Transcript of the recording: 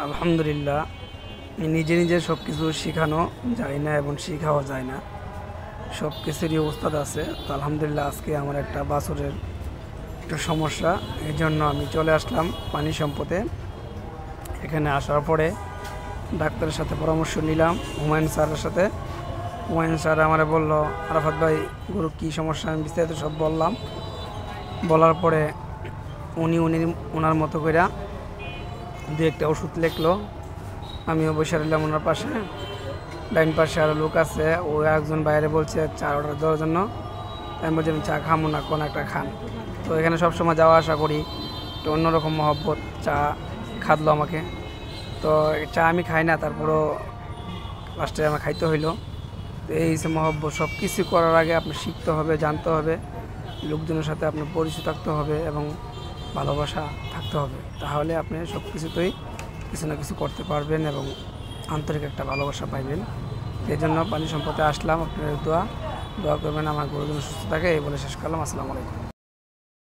আলহামদুলিল্লাহ নিজে নিজে সব কিছু শেখানো যায় না এবং শেখাও যায় না, সব কিছুরই ওস্তাদ আছে। তো আলহামদুলিল্লাহ আজকে আমার একটা বাছুরের একটু সমস্যা, এই জন্য আমি চলে আসলাম পানি সম্পদে। এখানে আসার পরে ডাক্তারের সাথে পরামর্শ নিলাম, হুমায়ুন স্যারের সাথে। হুমায়ুন স্যার আমারে বলল, আরাফাত ভাই গরু কী সমস্যা, আমি বিস্তারিত সব বললাম। বলার পরে উনি ওনার মতো করে দু একটা ওষুধ লিখলো। আমিও বসে রইলাম ওনার পাশে। ডাইন পাশে আরও লোক আছে, ও একজন বাইরে বলছে চা অর্ডার দেওয়ার জন্য। আমি বলছি আমি চা খামো না, কোন একটা খান। তো এখানে সবসময় যাওয়া আসা করি, তো অন্যরকম মহব্বত, চা খাদলো আমাকে। তো চা আমি খাই না, তারপরও লাস্টে আমার খাইতে হইলো। তো এই যে মহব্বত, সব কিছু করার আগে আপনার শিখতে হবে, জানতে হবে, লোকজনের সাথে আপনার পরিচয় থাকতে হবে এবং ভালোবাসা থাকতে হবে। তাহলে আপনি সব কিছুতেই কিছু না কিছু করতে পারবেন এবং আন্তরিক একটা ভালোবাসা পাইবেন। এই জন্য পানি সম্পদে আসলাম। আপনার দোয়া করবেন আমার গরুগুলো সুস্থ থাকে, এই বলে শেষ করলাম। আসসালামু আলাইকুম।